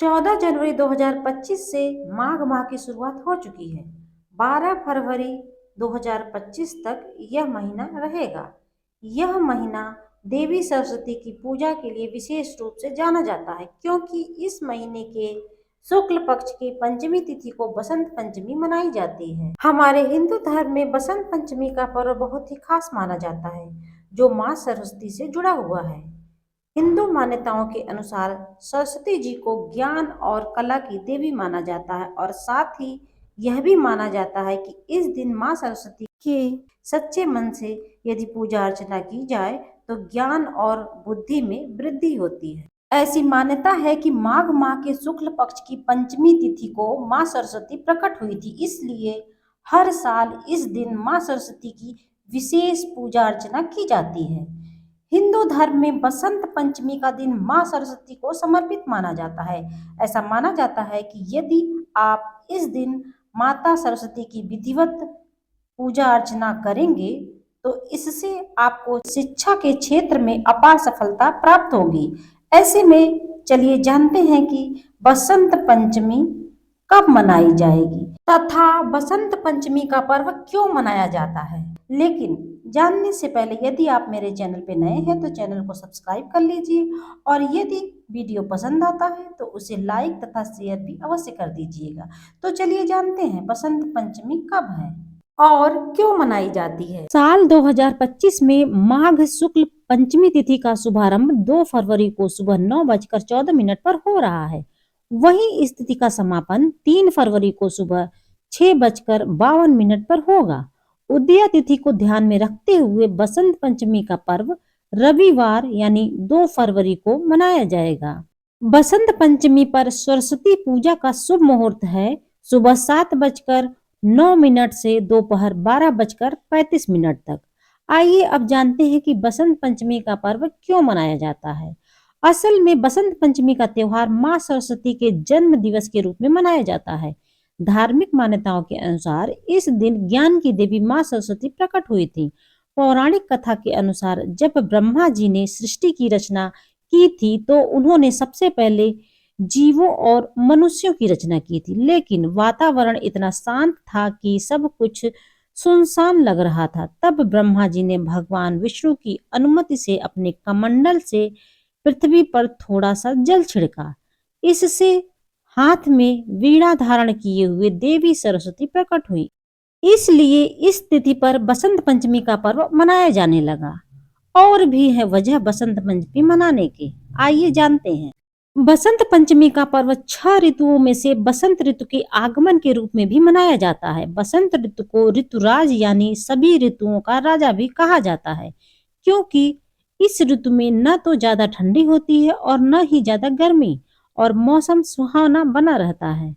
14 जनवरी 2025 से माघ माह की शुरुआत हो चुकी है। 12 फरवरी 2025 तक यह महीना रहेगा। यह महीना देवी सरस्वती की पूजा के लिए विशेष रूप से जाना जाता है, क्योंकि इस महीने के शुक्ल पक्ष की पंचमी तिथि को बसंत पंचमी मनाई जाती है। हमारे हिंदू धर्म में बसंत पंचमी का पर्व बहुत ही खास माना जाता है, जो माँ सरस्वती से जुड़ा हुआ है। हिंदू मान्यताओं के अनुसार सरस्वती जी को ज्ञान और कला की देवी माना जाता है, और साथ ही यह भी माना जाता है कि इस दिन माँ सरस्वती के सच्चे मन से यदि पूजा अर्चना की जाए तो ज्ञान और बुद्धि में वृद्धि होती है। ऐसी मान्यता है कि माघ माह के शुक्ल पक्ष की पंचमी तिथि को माँ सरस्वती प्रकट हुई थी, इसलिए हर साल इस दिन माँ सरस्वती की विशेष पूजा अर्चना की जाती है। हिंदू धर्म में बसंत पंचमी का दिन माँ सरस्वती को समर्पित माना जाता है। ऐसा माना जाता है कि यदि आप इस दिन माता सरस्वती की विधिवत पूजा अर्चना करेंगे तो इससे आपको शिक्षा के क्षेत्र में अपार सफलता प्राप्त होगी। ऐसे में चलिए जानते हैं कि बसंत पंचमी कब मनाई जाएगी तथा बसंत पंचमी का पर्व क्यों मनाया जाता है। लेकिन जानने से पहले यदि आप मेरे चैनल पे नए हैं तो चैनल को सब्सक्राइब कर लीजिए, और यदि वीडियो पसंद आता है तो उसे लाइक तथा शेयर भी अवश्य कर दीजिएगा। तो चलिए जानते हैं बसंत पंचमी कब है और क्यों मनाई जाती है। साल 2025 में माघ शुक्ल पंचमी तिथि का शुभारंभ 2 फरवरी को सुबह 9:14 पर हो रहा है। वहीं इस तिथि का समापन 3 फरवरी को सुबह 6:52 पर होगा। उदया तिथि को ध्यान में रखते हुए बसंत पंचमी का पर्व रविवार यानी 2 फरवरी को मनाया जाएगा। बसंत पंचमी पर सरस्वती पूजा का शुभ मुहूर्त है सुबह 7:09 से दोपहर 12:35 तक। आइए अब जानते हैं कि बसंत पंचमी का पर्व क्यों मनाया जाता है। असल में बसंत पंचमी का त्योहार माँ सरस्वती के जन्म दिवस के रूप में मनाया जाता है। धार्मिक मान्यताओं के अनुसार इस दिन ज्ञान की देवी माँ सरस्वती प्रकट हुई थी। पौराणिक कथा के अनुसार जब ब्रह्मा जी ने सृष्टि की रचना की थी तो उन्होंने सबसे पहले जीवों और मनुष्यों की रचना की थी, लेकिन वातावरण इतना शांत था कि सब कुछ सुनसान लग रहा था। तब ब्रह्मा जी ने भगवान विष्णु की अनुमति से अपने कमंडल से पृथ्वी पर थोड़ा सा जल छिड़का। इससे हाथ में वीणा धारण किए हुए देवी सरस्वती प्रकट हुई। इसलिए इस तिथि पर बसंत पंचमी का पर्व मनाया जाने लगा। और भी है वजह बसंत पंचमी मनाने की, आइए जानते हैं। बसंत पंचमी का पर्व 6 ऋतुओं में से बसंत ऋतु के आगमन के रूप में भी मनाया जाता है। बसंत ऋतु को ऋतुराज यानी सभी ऋतुओं का राजा भी कहा जाता है, क्योंकि इस ऋतु में न तो ज्यादा ठंडी होती है और न ही ज्यादा गर्मी, और मौसम सुहावना बना रहता है।